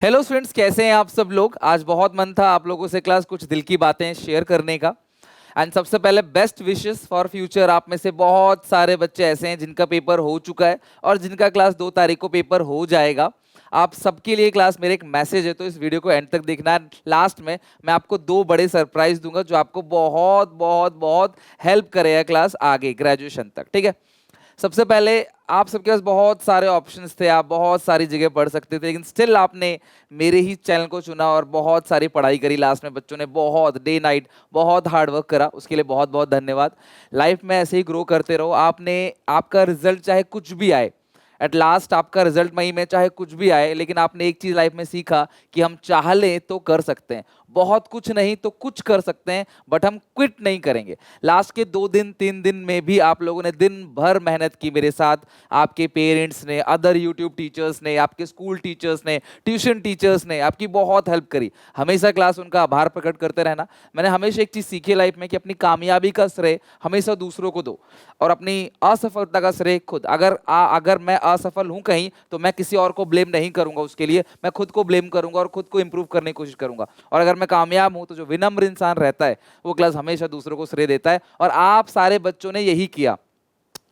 Hello students, कैसे हैं आप सब लोग। आज बहुत मन था आप लोगों से क्लास कुछ दिल की बातें शेयर करने का। एंड सबसे पहले बेस्ट विशेस फॉर फ्यूचर। आप में से बहुत सारे बच्चे ऐसे हैं जिनका पेपर हो चुका है और जिनका क्लास 2 तारीख को पेपर हो जाएगा। आप सबके लिए क्लास मेरे एक मैसेज है, तो इस वीडियो को एंड तक देखना। लास्ट में मैं आपको 2 बड़े सरप्राइज दूंगा जो आपको बहुत बहुत बहुत हेल्प करेगा क्लास आगे ग्रेजुएशन तक। ठीक है। सबसे पहले, आप सबके पास बहुत सारे ऑप्शंस थे, आप बहुत सारी जगह पढ़ सकते थे, लेकिन स्टिल आपने मेरे ही चैनल को चुना और बहुत सारी पढ़ाई करी। लास्ट में बच्चों ने बहुत डे नाइट बहुत हार्ड वर्क करा, उसके लिए बहुत बहुत धन्यवाद। लाइफ में ऐसे ही ग्रो करते रहो। आपने आपका रिजल्ट चाहे कुछ भी आए, एट लास्ट आपका रिजल्ट मई में चाहे कुछ भी आए, लेकिन आपने एक चीज लाइफ में सीखा कि हम चाह लें तो कर सकते हैं। बहुत कुछ नहीं तो कुछ कर सकते हैं, बट हम क्विट नहीं करेंगे। लास्ट के 2 दिन 3 दिन में भी आप लोगों ने दिन भर मेहनत की मेरे साथ। आपके पेरेंट्स ने, अदर यूट्यूब टीचर्स ने, आपके स्कूल टीचर्स ने, ट्यूशन टीचर्स ने आपकी बहुत हेल्प करी। हमेशा क्लास उनका आभार प्रकट करते रहना। मैंने हमेशा एक चीज सीखी लाइफ में कि अपनी कामयाबी का श्रेय हमेशा दूसरों को दो और अपनी असफलता का श्रेय खुद। अगर मैं असफल हूं कहीं तो मैं किसी और को ब्लेम नहीं करूंगा, उसके लिए मैं खुद को ब्लेम करूंगा और खुद को इंप्रूव करने की कोशिश करूंगा। और अगर मैं कामयाब हूं तो जो विनम्र इंसान रहता है वो क्लास हमेशा दूसरों को श्रेय देता है। और आप सारे बच्चों ने यही किया।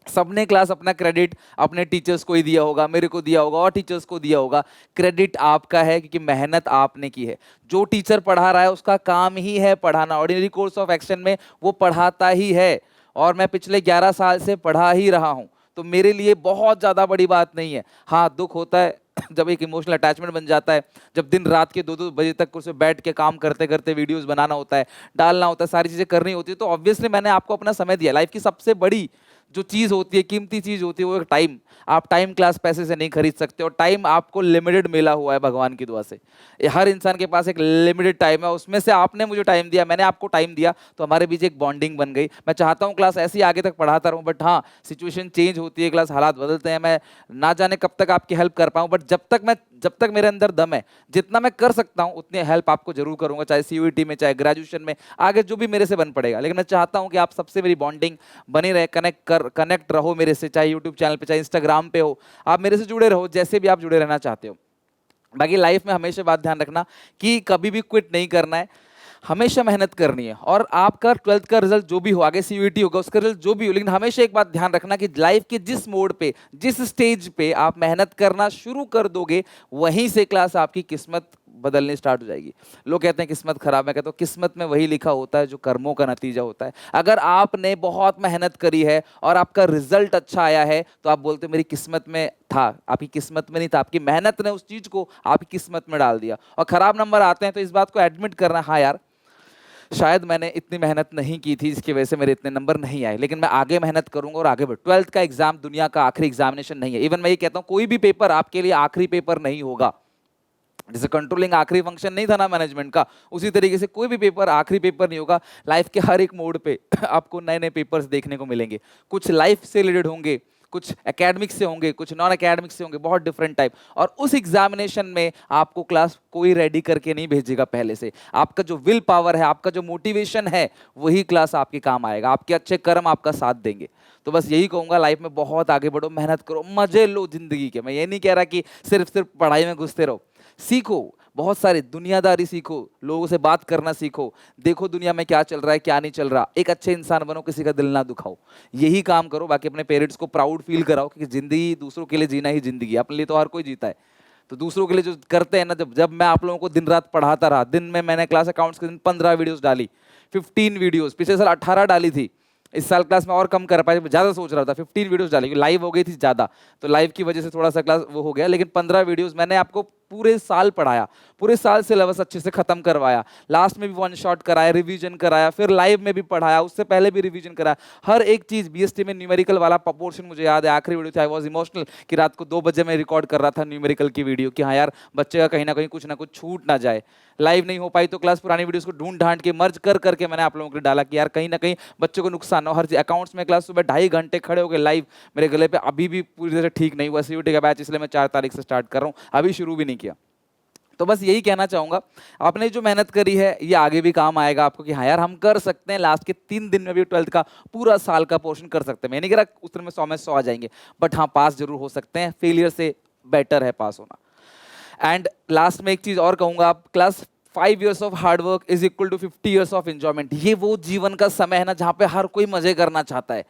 सबने क्लास अपना क्रेडिट अपने टीचर्स को ही दिया होगा, मेरे को दिया होगा और टीचर्स को दिया होगा। क्रेडिट आपका है क्योंकि मेहनत आपने की है। जो टीचर पढ़ा रहा है उसका काम ही है पढ़ाना। ऑर्डिनरी कोर्स ऑफ एक्शन में वो पढ़ाता ही है और मैं पिछले 11 साल से पढ़ा ही रहा हूं, तो मेरे लिए बहुत ज्यादा बड़ी बात नहीं है। हाँ, दुख होता है जब एक इमोशनल अटैचमेंट बन जाता है, जब दिन रात के 2-2 बजे तक कुछ बैठ के काम करते करते वीडियोस बनाना होता है, डालना होता है, सारी चीजें करनी होती है, तो ऑब्वियसली मैंने आपको अपना समय दिया। लाइफ की सबसे बड़ी जो चीज होती है, कीमती चीज होती है, वो एक टाइम। आप टाइम क्लास पैसे से नहीं खरीद सकते और टाइम आपको लिमिटेड मिला हुआ है भगवान की दुआ से। हर इंसान के पास एक लिमिटेड टाइम है, उसमें से आपने मुझे टाइम दिया, मैंने आपको टाइम दिया, तो हमारे बीच एक बॉन्डिंग बन गई। मैं चाहता हूँ क्लास ऐसी आगे तक पढ़ाता रहूँ, बट हाँ, सिचुएशन चेंज होती है, क्लास हालात बदलते हैं। मैं ना जाने कब तक आपकी हेल्प कर पाऊँ, बट जब तक मेरे अंदर दम है, जितना मैं कर सकता हूँ उतनी हेल्प आपको जरूर करूंगा, चाहे सीयूईटी में, चाहे ग्रेजुएशन में, आगे जो भी मेरे से बन पड़ेगा। लेकिन मैं चाहता हूँ कि आप सबसे मेरी बॉन्डिंग बनी रहे, कनेक्ट रहो मेरे से, चाहे यूट्यूब चैनल पे, चाहे इंस्टाग्राम पे हो, आप मेरे से जुड़े रहो जैसे भी आप जुड़े रहना चाहते हो। बाकी लाइफ में हमेशा बात ध्यान रखना कि कभी भी क्विट नहीं करना है, हमेशा मेहनत करनी है। और आपका 12th का रिजल्ट जो भी हो, आगे सीयूईटी होगा, उसका रिजल्ट जो भी हो, लेकिन हमेशा एक बात ध्यान रखना कि लाइफ के जिस मोड़ पे, जिस स्टेज पे आप मेहनत करना शुरू कर दोगे, वहीं से क्लास आपकी किस्मत बदलनी स्टार्ट हो जाएगी। लोग कहते हैं किस्मत खराब, मैं कहता हूँ किस्मत में वही लिखा होता है जो कर्मों का नतीजा होता है। अगर आपने बहुत मेहनत करी है और आपका रिजल्ट अच्छा आया है तो आप बोलते हो मेरी किस्मत में था, आपकी किस्मत में नहीं था, आपकी मेहनत ने उस चीज को आपकी किस्मत में डाल दिया। और खराब नंबर आते हैं तो इस बात को एडमिट करना, हाँ यार, शायद मैंने इतनी मेहनत नहीं की थी जिसकी वजह से मेरे इतने नंबर नहीं आए, लेकिन मैं आगे मेहनत करूंगा और आगे बढ़। 12th का एग्जाम दुनिया का आखिरी एग्जामिनेशन नहीं है। इवन मैं ये कहता हूं कोई भी पेपर आपके लिए आखिरी पेपर नहीं होगा। जैसे कंट्रोलिंग आखिरी फंक्शन नहीं था ना मैनेजमेंट का, उसी तरीके से कोई भी पेपर आखिरी पेपर नहीं होगा। लाइफ के हर एक मोड पे आपको नए नए पेपर्स देखने को मिलेंगे। कुछ लाइफ से रिलेटेड होंगे, कुछ एकेडमिक से होंगे, कुछ नॉन एकेडमिक से होंगे, बहुत डिफरेंट टाइप। और उस एग्जामिनेशन में आपको क्लास कोई रेडी करके नहीं भेजेगा पहले से। आपका जो विल पावर है, आपका जो मोटिवेशन है, वही क्लास आपके काम आएगा। आपके अच्छे कर्म आपका साथ देंगे। तो बस यही कहूंगा, लाइफ में बहुत आगे बढ़ो, मेहनत करो, मजे लो जिंदगी के। मैं ये नहीं कह रहा कि सिर्फ सिर्फ पढ़ाई में घुसते रहो। सीखो, बहुत सारी दुनियादारी सीखो, लोगों से बात करना सीखो, देखो दुनिया में क्या चल रहा है क्या नहीं चल रहा। एक अच्छे इंसान बनो, किसी का दिल ना दुखाओ, यही काम करो। बाकी अपने पेरेंट्स को प्राउड फील कराओ कि जिंदगी दूसरों के लिए जीना ही जिंदगी है, अपने लिए तो हर कोई जीता है। तो दूसरों के लिए जो करते हैं ना, जब जब मैं आप लोगों को दिन रात पढ़ाता रहा, दिन में मैंने क्लास अकाउंट्स के दिन 15 वीडियोस डाली, 15 वीडियोस, पिछले साल 18 डाली थी। इस साल क्लास में और कम कर पाया, ज्यादा सोच रहा था 15 वीडियोस डाली, लाइव हो गई थी ज्यादा, तो लाइव की वजह से थोड़ा सा क्लास वो हो गया। लेकिन 15 वीडियोस मैंने आपको पूरे साल पढ़ाया, पूरे साल सिलेबस अच्छे से खत्म करवाया, लास्ट में भी वन शॉट कराया, रिवीजन कराया, फिर लाइव में भी पढ़ाया, उससे पहले भी रिवीजन कराया। हर एक चीज, बीएसटी में न्यूमेरिकल वाला पोर्शन मुझे याद है, आखिरी वीडियो थी, आई वाज इमोशनल कि रात को 2 बजे मैं रिकॉर्ड कर रहा था न्यूमेरिकल की वीडियो कि हाँ यार, बच्चे का कहीं ना कुछ छूट ना जाए। लाइव नहीं हो पाई तो क्लास पुरानी वीडियोस को ढूंढ ढांड के मर्ज कर करके मैंने आप लोगों को डाला कि यार कहीं ना कहीं बच्चों को नुकसान हो। हर अकाउंट्स में क्लास सुबह 2.5 घंटे खड़े हो गए लाइव, मेरे गले पे अभी भी पूरी तरह से ठीक नहीं हुआ। सीयूटी का बैच इसलिए मैं 4 तारीख से स्टार्ट कर रहा हूँ, अभी शुरू भी नहीं किया। तो बस यही कहना चाहूंगा, आपने जो मेहनत करी है ये आगे भी काम आएगा आपको कि हाँ यार हम कर सकते हैं। लास्ट के 3 दिन में भी 12th का पूरा साल का पोर्शन कर सकते हैं। मैं नहीं कह रहा उस में 100 में 100 आ जाएंगे, बट हाँ पास जरूर हो सकते हैं। फेलियर से बेटर है पास होना। एंड लास्ट में एक चीज और कहूंगा, आप class 5 years of hard work is equal to 50 years of enjoyment. ये वो जीवन का समय है ना जहां पे हर कोई मजे करना चाहता है,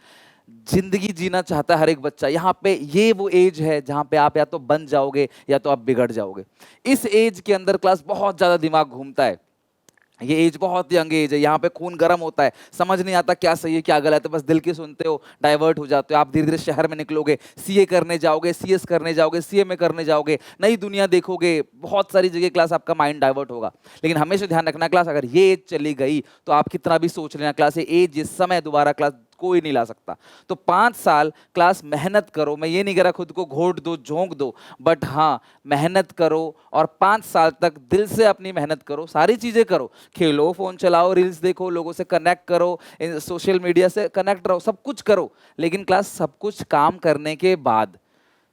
जिंदगी जीना चाहता है हर एक बच्चा। यहाँ पे ये वो एज है जहां पे आप या तो बन जाओगे या तो आप बिगड़ जाओगे। इस एज के अंदर क्लास बहुत ज्यादा दिमाग घूमता है। ये एज बहुत यंग एज है, यहाँ पे खून गर्म होता है, समझ नहीं आता क्या सही है क्या गलत है, बस दिल की सुनते हो, डाइवर्ट हो जाते हो। आप धीरे धीरे शहर में निकलोगे, सीए करने जाओगे, सीएस करने जाओगे, सीएमए करने जाओगे, नई दुनिया देखोगे, बहुत सारी जगह क्लास आपका माइंड डाइवर्ट होगा। लेकिन हमेशा ध्यान रखना क्लास, अगर ये एज चली गई तो आप कितना भी सोच लेना क्लास, ये एज, ये समय दोबारा क्लास कोई नहीं ला सकता। तो 5 साल क्लास मेहनत करो, मैं ये नहीं कह रहा खुद को घोट दो, झोंक दो, बट हाँ मेहनत करो और 5 साल तक दिल से अपनी मेहनत करो, सारी चीजें करो, खेलो, फोन चलाओ, रील्स देखो, लोगों से कनेक्ट करो, सोशल मीडिया से कनेक्ट रहो, सब कुछ करो। लेकिन क्लास सब कुछ काम करने के बाद,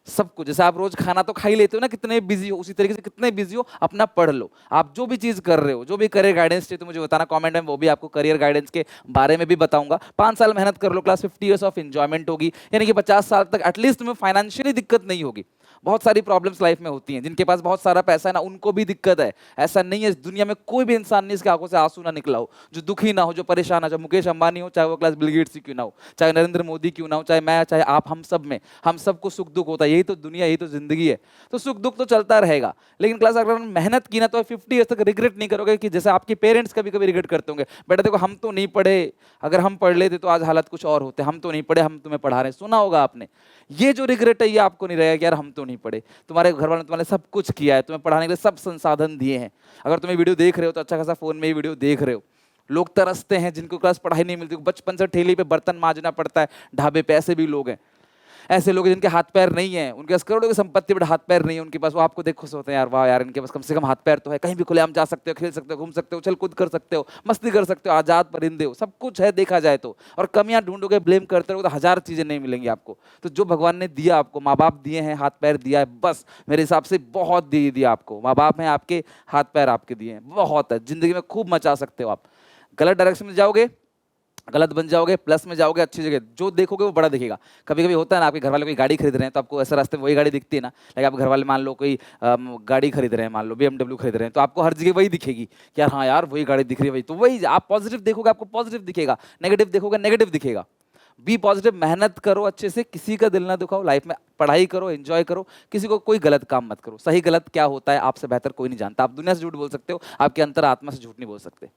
सब कुछ, जैसे आप रोज खाना तो खा ही लेते हो ना, कितने बिजी हो, उसी तरीके से कितने बिजी हो अपना पढ़ लो। आप जो भी चीज कर रहे हो, जो भी करियर गाइडेंस चाहिए तो मुझे बताना कमेंट में, वो भी आपको करियर गाइडेंस के बारे में भी बताऊंगा। 5 साल मेहनत कर लो, क्लास 50 years ऑफ एंजॉयमेंट होगी, यानी कि 50 साल तक एटलीस्ट तुम्हें फाइनेंशियली दिक्कत नहीं होगी। बहुत सारी प्रॉब्लम्स लाइफ में होती हैं, जिनके पास बहुत सारा पैसा है ना उनको भी दिक्कत है। ऐसा नहीं है, इस दुनिया में कोई भी इंसान नहीं इसकी आंखों से आंसू ना निकला हो, जो दुखी ना हो, जो परेशान है, चाहे मुकेश अंबानी हो, चाहे वो क्लास बिल गेट्स ही क्यों ना हो, चाहे नरेंद्र मोदी क्यों ना हो, चाहे मैं, चाहे आप, हम सब में, हम सबको सुख दुख होता है। यही तो दुनिया, यही तो जिंदगी है। तो सुख दुख तो चलता रहेगा, लेकिन क्लास अगर मेहनत की ना तो 50 years तक रिग्रेट नहीं करोगे। कि जैसे आपके पेरेंट्स कभी कभी रिग्रेट करते होंगे, बेटा देखो हम तो नहीं पढ़े, अगर हम पढ़ लेते तो आज हालत कुछ और होते, हम तो नहीं पढ़े, हम तुम्हें पढ़ा रहे हैं, सुना होगा आपने। ये जो रिग्रेट है ये आपको नहीं रहेगा कि यार हम तो नहीं पढ़े, तुम्हारे घर वालों ने तुम्हारे सब कुछ किया है, तुम्हें पढ़ाने के लिए सब संसाधन दिए हैं। अगर तुम्हें वीडियो देख रहे हो तो अच्छा खासा फोन में ही वीडियो देख रहे हो। लोग तरसते हैं जिनको क्लास पढ़ाई नहीं मिलती, बचपन से ठेली पे बर्तन मांजना पड़ता है, ढाबे पे, ऐसे भी लोग हैं। ऐसे लोग जिनके हाथ पैर नहीं है, उनके पास करोड़ों की संपत्ति बट हाथ पैर नहीं है उनके पास, वो आपको देख खुश होते हैं, यार वाह यार इनके पास कम से कम हाथ पैर तो है, कहीं भी खुलेआम जा सकते हो, खेल सकते हो, घूम सकते हो, चल कूद कर सकते हो, मस्ती कर सकते हो, आजाद परिंदे हो, सब कुछ है देखा जाए तो। और कमियां ढूंढोगे, ब्लेम करते रहोगे तो 1000 चीजें नहीं मिलेंगी आपको। तो जो भगवान ने दिया आपको, माँ बाप दिए हैं, हाथ पैर दिया है, बस मेरे हिसाब से बहुत दे दिया आपको। माँ बाप हैं आपके, हाथ पैर आपके दिए हैं, बहुत है। जिंदगी में खूब मचा सकते हो आप। गलत डायरेक्शन में जाओगे गलत बन जाओगे, प्लस में जाओगे अच्छी जगह, जो देखोगे वो बड़ा दिखेगा। कभी कभी होता है ना, आपके घर वाले कोई गाड़ी खरीद रहे हैं तो आपको ऐसे रास्ते में वही गाड़ी दिखती है ना, लाइक आप घर वाले मान लो कोई गाड़ी खरीद रहे हैं, मान लो BMW खरीद रहे हैं, तो आपको हर जगह वही दिखेगी कि यार हाँ यार वही गाड़ी दिख रही है, वही तो वही। आप पॉजिटिव देखोगे आपको पॉजिटिव दिखेगा, नेगेटिव देखोगे नेगेटिव दिखेगा। बी पॉजिटिव, मेहनत करो अच्छे से, किसी का दिल ना दुखाओ, लाइफ में पढ़ाई करो, एंजॉय करो, किसी को कोई गलत काम मत करो। सही गलत क्या होता है आपसे बेहतर कोई नहीं जानता। आप दुनिया से झूठ बोल सकते हो, आपके अंतर आत्मा से झूठ नहीं बोल सकते।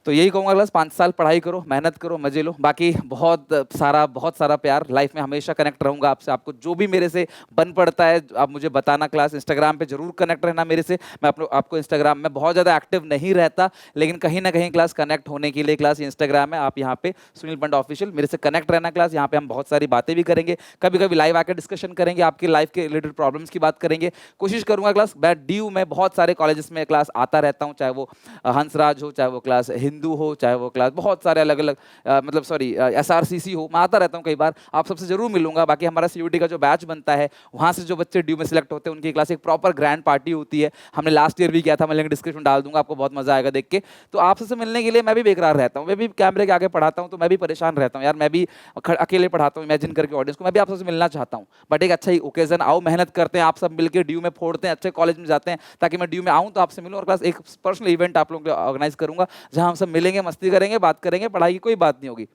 तो यही कहूँगा क्लास, 5 साल पढ़ाई करो, मेहनत करो, मजे लो। बाकी बहुत सारा प्यार, लाइफ में हमेशा कनेक्ट रहूंगा आपसे। आपको जो भी मेरे से बन पड़ता है आप मुझे बताना। क्लास इंस्टाग्राम पे जरूर कनेक्ट रहना मेरे से। मैं आपको इंस्टाग्राम में बहुत ज़्यादा एक्टिव नहीं रहता, लेकिन कहीं ना कहीं क्लास कनेक्ट होने के लिए क्लास इंस्टाग्राम है, आप यहाँ पे सुनील पंडा ऑफिशियल मेरे से कनेक्ट रहना। क्लास यहाँ पे हम बहुत सारी बातें भी करेंगे, कभी कभी लाइव आकर डिस्कशन करेंगे, आपकी लाइफ के रिलेटेड प्रॉब्लम्स की बात करेंगे। कोशिश करूंगा क्लास, मैं DU में बहुत सारे कॉलेजेस में क्लास आता रहता हूँ, चाहे वो हंसराज हो, चाहे वो क्लास हिंदू हो, चाहे वो क्लास बहुत सारे अलग अलग मतलब सॉरी SRCC हो, मैं आता रहता हूँ कई बार, आप सबसे जरूर मिलूंगा। बाकी हमारा CUET का जो बैच बनता है, वहाँ से जो बच्चे DU में सिलेक्ट होते हैं उनकी क्लास एक प्रॉपर ग्रैंड पार्टी होती है। हमने लास्ट ईयर भी किया था, मैं लिंक डिस्क्रिप्शन डाल दूंगा, आपको बहुत मजा आएगा देख के। तो आप सबसे मिलने के लिए मैं भी बेकरार रहता हूँ, मैं भी कैमरे के आगे पढ़ाता हूँ तो मैं भी परेशान रहता हूँ यार, मैं भी अकेले पढ़ाता हूँ इमेजिन करके ऑडियंस को, मैं भी आप सबसे मिलना चाहता हूँ। बट एक अच्छा ही ओकेजन, आओ मेहनत करते हैं, आप सब मिलकर DU में फोड़ते हैं, अच्छे कॉलेज में जाते हैं, ताकि मैं DU में आऊँ तो आपसे मिलूँ। और क्लास एक पर्सनल इवेंट आप लोगों को ऑर्गेनाइज करूंगा, जहाँ हम सब मिलेंगे, मस्ती करेंगे, बात करेंगे, पढ़ाई की कोई बात नहीं होगी,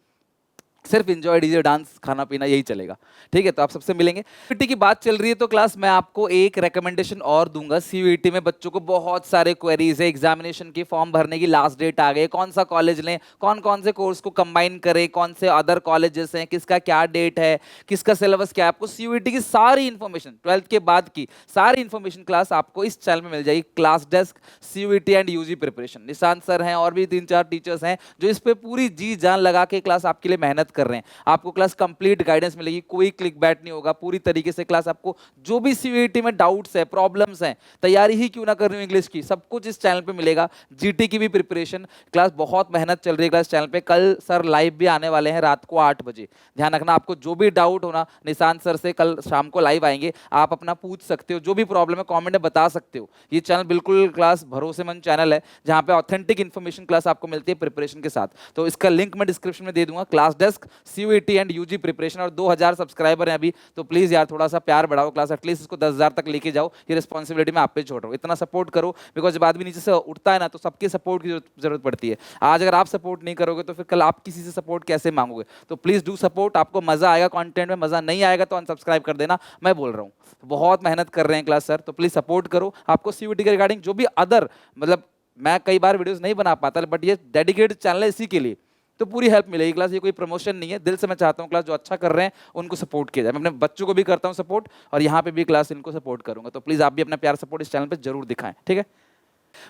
सिर्फ एंजॉय, डीजे, डांस, खाना पीना, यही चलेगा। ठीक है, तो आप सबसे मिलेंगे। CUET की बात चल रही है तो क्लास मैं आपको एक रेकमेंडेशन और दूंगा। CUET में बच्चों को बहुत सारे क्वेरीज है, एग्जामिनेशन की फॉर्म भरने की लास्ट डेट आ गई, कौन सा कॉलेज लें, कौन कौन से कोर्स को कंबाइन करें, कौन से अदर कॉलेजेस हैं, किसका क्या डेट है, किसका सिलेबस क्या है, आपको CUET की सारी इन्फॉर्मेशन, 12th के बाद की सारी इन्फॉर्मेशन क्लास आपको इस चैनल में मिल जाएगी। Class desk CUET and UG preparation, Nishant sir हैं और भी 3-4 टीचर्स हैं जो इस पे पूरी जी जान लगा के क्लास आपके लिए मेहनत कर रहे हैं। आपको क्लास कंप्लीट गाइडेंस मिलेगी, कोई क्लिक बैट नहीं होगा, पूरी तरीके से क्लास आपको जो भी CUET में डाउट्स है, प्रॉब्लम्स हैं, तैयारी ही क्यों ना कर रही हूं इंग्लिश की, सब कुछ इस चैनल पे मिलेगा। GT की भी प्रिपरेशन क्लास, बहुत मेहनत चल रही है क्लास चैनल पे। कल सर लाइव भी आने वाले हैं रात को 8 बजे, ध्यान रखना। आपको जो भी डाउट होना निशांत सर से कल शाम को लाइव आएंगे, आप अपना पूछ सकते हो, जो भी प्रॉब्लम है कॉमेंट में बता सकते हो। ये चैनल बिल्कुल क्लास भरोसेमंद चैनल है, जहां पे ऑथेंटिक इन्फॉर्मेशन क्लास आपको मिलती है प्रिपरेशन के साथ। तो इसका लिंक मैं डिस्क्रिप्शन में दे दूंगा। Class desk task CUET and UG preparation, और 2000 सब्सक्राइबर हैं अभी, तो प्लीज यार थोड़ा सा प्यार बढ़ाओ क्लास, एटलीस्ट इसको 10,000 तक लेके जाओ। ये रिस्पॉन्सिबिलिटी मैं आप पे छोड़ रहा हूँ, इतना सपोर्ट करो, बिकॉज जब आदमी नीचे से उठता है ना तो सबके सपोर्ट की जरूरत पड़ती है। आज अगर आप सपोर्ट नहीं करोगे तो फिर कल आप किसी से सपोर्ट कैसे मांगोगे? तो प्लीज डू सपोर्ट। आपको मजा आएगा कंटेंट में, मजा नहीं आएगा तो अनसब्सक्राइब कर देना, मैं बोल रहा हूँ। बहुत मेहनत कर रहे हैं क्लास सर, तो प्लीज सपोर्ट करो। आपको सीयूईटी के रिगार्डिंग जो भी अदर, मतलब मैं कई बार वीडियोस नहीं बना पाता, बट ये डेडिकेटेड चैनल है इसी के लिए, तो पूरी हेल्प मिलेगी क्लास। ये कोई प्रमोशन नहीं है, दिल से मैं चाहता हूँ क्लास जो अच्छा कर रहे हैं उनको सपोर्ट किया जाए। मैं अपने बच्चों को भी करता हूँ सपोर्ट, और यहाँ पे भी क्लास इनको सपोर्ट करूंगा, तो प्लीज आप भी अपना प्यार सपोर्ट इस चैनल पे जरूर दिखाएं, ठीक है।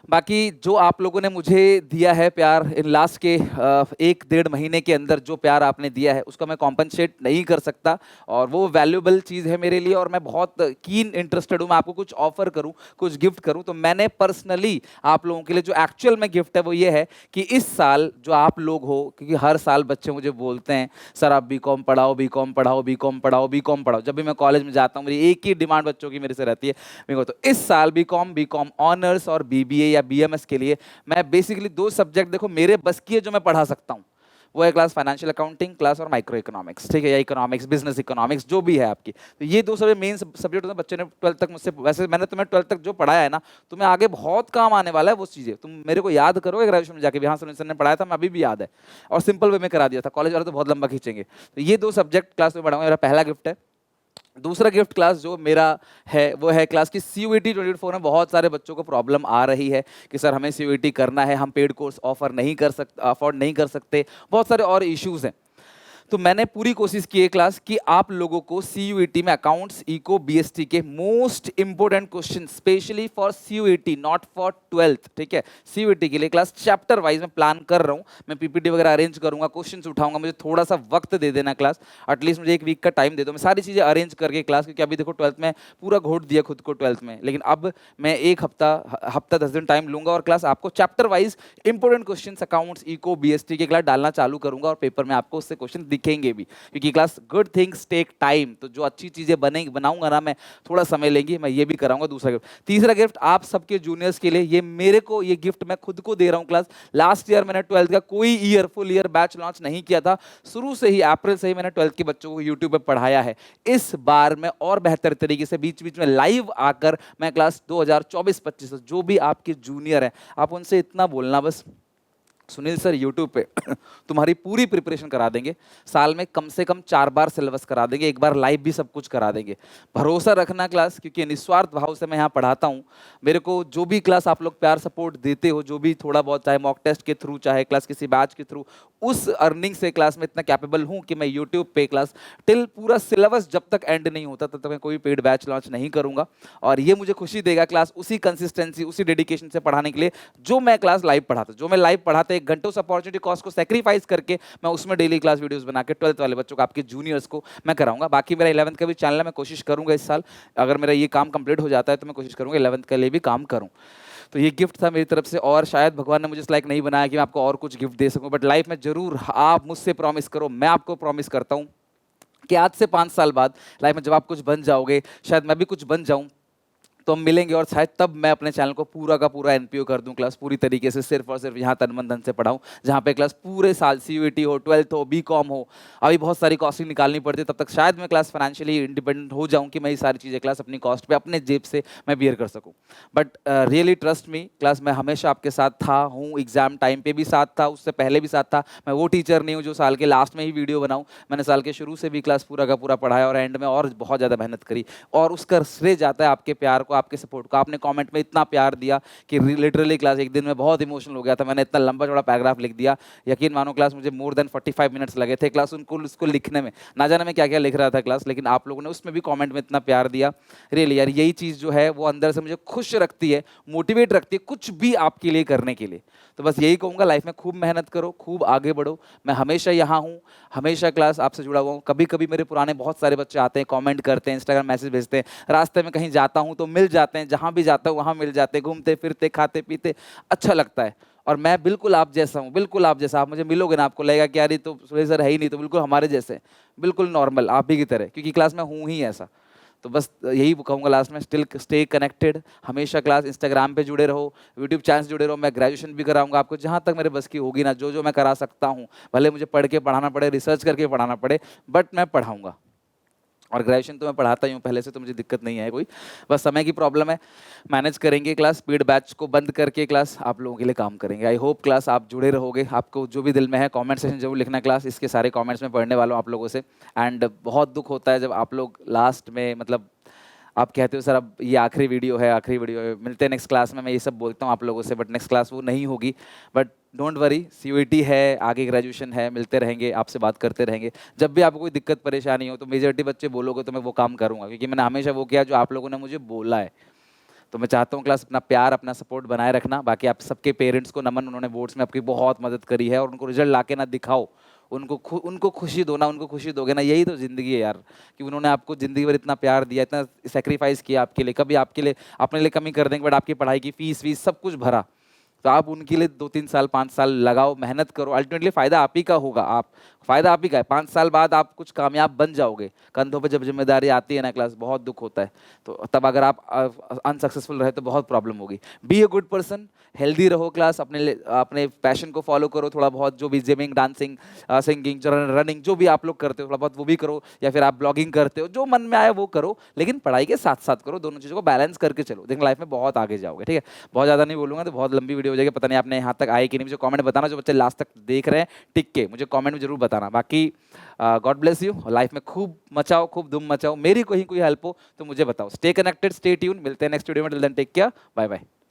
बाकी जो आप लोगों ने मुझे दिया है प्यार इन लास्ट के 1-1.5 महीने के अंदर, जो प्यार आपने दिया है उसको मैं कॉम्पनसेट नहीं कर सकता, और वो वैल्यूएबल चीज़ है मेरे लिए, और मैं बहुत कीन इंटरेस्टेड हूँ मैं आपको कुछ ऑफर करूँ, कुछ गिफ्ट करूँ। तो मैंने पर्सनली आप लोगों के लिए जो एक्चुअल में गिफ्ट है वो ये है कि इस साल जो आप लोग हो, क्योंकि हर साल बच्चे मुझे बोलते हैं सर आप बीकॉम पढ़ाओ, बीकॉम पढ़ाओ, बीकॉम पढ़ाओ, बीकॉम पढ़ाओ। जब भी मैं कॉलेज में जाता हूँ मेरी एक ही डिमांड बच्चों की मेरे से रहती है, तो इस साल बीकॉम, बीकॉम ऑनर्स और बीबीए या बीएमएस के लिए मैं बेसिकली 2 सब्जेक्ट, देखो मेरे बस की है जो मैं पढ़ा सकता हूं, वो है क्लास फाइनेंशियल अकाउंटिंग क्लास और माइक्रो इकोनॉमिक्स, ठीक है, या इकोनॉमिक्स, बिजनेस इकोनॉमिक्स, जो भी है आपकी। तो ये 2 सब मेन सब्जेक्ट होते हैं। बच्चे ने 12th तक मुझसे, वैसे मैंने तुम्हें 12th तक जो पढ़ाया है ना, तुम्हें आगे बहुत काम आने वाला है वो चीजें, तुम मेरे को याद करोगे ग्रेजुएशन में जाके भी, हाँ सुनील सर ने पढ़ाया था, मैं अभी भी याद है, और सिंपल वे में करा दिया था। कॉलेज वाले तो बहुत लंबा खींचेंगे। तो ये 2 सब्जेक्ट क्लास में पढ़ाऊंगा, मेरा पहला गिफ्ट है। दूसरा गिफ्ट क्लास जो मेरा है वो है क्लास की सीयूईटी 24 में बहुत सारे बच्चों को प्रॉब्लम आ रही है कि सर हमें सीयूईटी करना है, हम पेड कोर्स ऑफर नहीं कर सकते, अफोर्ड नहीं कर सकते, बहुत सारे और इश्यूज हैं। तो मैंने पूरी कोशिश की है क्लास कि आप लोगों को सीयूईटी में अकाउंट्स, इको, बीएसटी के most important question, specially for CUET, not for 12th, ठीक है, सीयूईटी के लिए क्लास चैप्टर वाइज में प्लान कर रहा हूं। मैं पीपीटी वगैरह अरेंज करूंगा, क्वेश्चंस उठाऊंगा, मुझे थोड़ा सा वक्त दे देना क्लास, एटलीस्ट मुझे 1 वीक का टाइम दे दो, मैं सारी चीजें अरेंज करके क्लास, क्योंकि अभी देखो 12th में पूरा घोट दिया खुद को 12th में, लेकिन अब मैं 1 हफ्ता 10 दिन टाइम लूंगा, और क्लास आपको chapter wise important question accounts, eco, BST के क्लास डालना चालू करूंगा, और पेपर में आपको उससे क्वेश्चन दिखेंगे भी, क्योंकि class good things take time, तो जो अच्छी चीजें बनेंगी, बनाऊंगा ना मैं, थोड़ा समय लेंगी, मैं ये भी कराऊंगा। दूसरा गिफ्ट, तीसरा गिफ्ट आप सबके जूनियर्स के लिए, ये मेरे को, ये गिफ्ट मैं खुद को दे रहा हूं क्लास। लास्ट ईयर मैंने 12th का कोई year full year batch launch नहीं किया था, शुरू से ही अप्रैल से ही मैंने 12th के बच्चों को यूट्यूब पे पढ़ाया है। इस बार मैं और बेहतर तरीके से बीच बीच में लाइव आकर मैं क्लास 2024-25 जो भी आपके जूनियर है, आप उनसे इतना बोलना बस, सुनील सर यूट्यूब पे तुम्हारी पूरी प्रिपरेशन करा देंगे, साल में कम से कम 4 बार सिलेबस करा देंगे, 1 बार लाइव भी सब कुछ करा देंगे, भरोसा रखना क्लास, क्योंकि निस्वार्थ भाव से मैं यहाँ पढ़ाता हूँ। मेरे को जो भी क्लास आप लोग प्यार सपोर्ट देते हो, जो भी थोड़ा बहुत, चाहे मॉक टेस्ट के थ्रू, चाहे क्लास किसी बैच के थ्रू, उस अर्निंग से क्लास में इतना कैपेबल हूँ कि मैं यूट्यूब पे क्लास टिल पूरा सिलेबस जब तक एंड नहीं होता तब तक मैं कोई पेड बैच लॉन्च नहीं करूँगा, और ये मुझे खुशी देगा क्लास उसी कंसिस्टेंसी, उसी डेडिकेशन से पढ़ाने के लिए जो मैं क्लास लाइव पढ़ाता, जो मैं लाइव पढ़ाता 1 घंटे, उस अपॉर्चुनिटी कॉस्ट को सेक्रीफाइस करके मैं उसमें डेली क्लास वीडियोस बना के 12th वाले बच्चों को, आपके जूनियर्स को मैं कराऊंगा। बाकी मेरा 11th का भी चैनल है, मैं कोशिश करूंगा इस साल, अगर मेरा ये काम कंप्लीट हो जाता है तो मैं कोशिश करूंगा 11th के लिए भी काम करूं। तो ये गिफ्ट था मेरी तरफ से, और शायद भगवान ने मुझे इस लायक नहीं बनाया कि मैं आपको और कुछ गिफ्ट दे सकूं, बट लाइफ में जरूर आप मुझसे प्रॉमिस करो, मैं आपको प्रॉमिस करता हूं कि आज से 5 साल बाद लाइफ में जब आप कुछ बन जाओगे, शायद मैं भी कुछ बन जाऊं, तो हम मिलेंगे, और शायद तब मैं अपने चैनल को पूरा का पूरा एनपीओ कर दूं क्लास पूरी तरीके से, सिर्फ और सिर्फ यहाँ तन मन धन से पढ़ाऊं, जहाँ पे क्लास पूरे साल सीयूईटी हो, 12th हो, बीकॉम हो, अभी बहुत सारी कॉस्टिंग निकालनी पड़ती है, तब तक शायद मैं क्लास फाइनेंशियली इंडिपेंडेंट हो जाऊँ कि मैं ये सारी चीज़ें क्लास अपनी कॉस्ट पे, अपने जेब से मैं बियर कर सकूँ। But really trust me class, मैं हमेशा आपके साथ था, हूँ, एग्जाम टाइम पे भी साथ था, उससे पहले भी साथ था। मैं वो टीचर नहीं हूँ जो साल के लास्ट में ही वीडियो बनाऊँ, मैंने साल के शुरू से भी क्लास पूरा का पूरा पढ़ाया, और एंड में और बहुत ज़्यादा मेहनत करी, और उसका श्रेय जाता है आपके प्यार को, आपके सपोर्ट को। आपने कमेंट में इतना प्यार दिया कि लिटरली क्लास एक दिन में बहुत इमोशनल हो गया था, मैंने इतना लंबा चौड़ा पैराग्राफ लिख दिया, यकीन मानो क्लास मुझे मोर देन 45 मिनट्स लगे थे क्लास उनको उसको लिखने में, ना जाने मैं क्या क्या लिख रहा था क्लास, लेकिन आप लोगों ने उसमें भी कमेंट में इतना प्यार दिया। रियली यार यही चीज़ जो है वो अंदर से मुझे खुश रखती है, मोटिवेट रखती है कुछ भी आपके लिए करने के लिए। तो बस यही कहूँगा, लाइफ में खूब मेहनत करो, खूब आगे बढ़ो, मैं हमेशा यहाँ हूँ, हमेशा क्लास आपसे जुड़ा हुआ हूँ। कभी कभी मेरे पुराने बहुत सारे बच्चे आते हैं, कमेंट करते हैं, इंस्टाग्राम मैसेज भेजते हैं, रास्ते में कहीं जाता हूँ तो मिल जाते हैं, जहाँ भी जाता हूँ वहाँ मिल जाते हैं, घूमते फिरते खाते पीते अच्छा लगता है। और मैं बिल्कुल आप जैसा हूँ, बिल्कुल आप जैसा, आप मुझे मिलोगे ना आपको लगेगा कि यार ये तो सुरेश सर है ही नहीं, तो बिल्कुल हमारे जैसे, बिल्कुल नॉर्मल आप ही की तरह, क्योंकि क्लास में हूँ ही ऐसा। तो बस यही कहूँगा लास्ट में, स्टिल स्टे कनेक्टेड, हमेशा क्लास, इंस्टाग्राम पे जुड़े रहो, यूट्यूब चैनल से जुड़े रहो। मैं ग्रेजुएशन भी कराऊंगा आपको, जहाँ तक मेरे बस की होगी ना, जो जो मैं करा सकता हूँ, भले मुझे पढ़ के पढ़ाना पड़े, रिसर्च करके पढ़ाना पड़े, बट मैं पढ़ाऊंगा। और ग्रेजुएशन तो मैं पढ़ाता ही हूँ पहले से, तो मुझे दिक्कत नहीं है कोई, बस समय की प्रॉब्लम है। मैनेज करेंगे क्लास, स्पीड बैच को बंद करके क्लास आप लोगों के लिए काम करेंगे। आई होप क्लास आप जुड़े रहोगे, आपको जो भी दिल में है कमेंट सेक्शन जरूर लिखना क्लास, इसके सारे कमेंट्स में पढ़ने वाला हूँ आप लोगों से। एंड बहुत दुख होता है जब आप लोग लास्ट में मतलब आप कहते हो सर अब ये आखिरी वीडियो है, आखिरी वीडियो है, मिलते हैं नेक्स्ट क्लास में, मैं ये सब बोलता हूँ आप लोगों से, बट नेक्स्ट क्लास वो नहीं होगी। बट डोंट वरी, सीयूईटी है, आगे ग्रेजुएशन है, मिलते रहेंगे, आपसे बात करते रहेंगे। जब भी आपको कोई दिक्कत परेशानी हो तो मेजॉरिटी बच्चे बोलोगे तो मैं वो काम करूँगा, क्योंकि मैंने हमेशा वो किया जो आप लोगों ने मुझे बोला है। तो मैं चाहता हूँ क्लास अपना प्यार, अपना सपोर्ट बनाए रखना। बाकी आप सबके पेरेंट्स को नमन, उन्होंने बोर्ड्स में आपकी बहुत मदद करी है, और उनको रिजल्ट ला के ना दिखाओ, उनको खुशी दो ना, उनको खुशी दोगे ना, यही तो ज़िंदगी है यार, कि उन्होंने आपको ज़िंदगी भर इतना प्यार दिया, इतना सेक्रीफाइस किया आपके लिए, कभी आपके लिए अपने लिए कमी कर देंगे, बट आपकी पढ़ाई की फीस वीस सब कुछ भरा। तो आप उनके लिए 2-3 साल 5 साल लगाओ, मेहनत करो, अल्टीमेटली फ़ायदा आप ही का होगा। आप फ़ायदा आप ही का है, 5 साल बाद आप कुछ कामयाब बन जाओगे। कंधों पे जब जिम्मेदारी आती है ना क्लास, बहुत दुख होता है। तो तब अगर आप अनसक्सेसफुल रहे तो बहुत प्रॉब्लम होगी। Be a good person, healthy रहो क्लास, अपने पैशन को फॉलो करो, थोड़ा बहुत जो भी जिमिंग, डांसिंग, सिंगिंग, रनिंग जो भी आप लोग करते हो थोड़ा बहुत वो भी करो, या फिर आप ब्लॉगिंग करते हो, जो मन में आए वो करो, लेकिन पढ़ाई के साथ साथ करो, दोनों चीज़ों को बैलेंस करके चलो, देखना लाइफ में बहुत आगे जाओगे। ठीक है, बहुत ज़्यादा नहीं बोलूँगा तो बहुत लंबी वीडियो हो जाएगी। पता नहीं आपने यहाँ तक आए कि नहीं, मुझे कमेंट बताना, जो बच्चे लास्ट तक देख रहे हैं टिक के, मुझे कमेंट में जरूर बताना। बाकी गॉड ब्लेस यू, लाइफ में खूब मचाओ, खूब धूम मचाओ, मेरी कोई हेल्प हो तो मुझे बताओ। स्टे कनेक्टेड, स्टे ट्यून, मिलते हैं नेक्स्ट वीडियो में, till then take care, bye bye.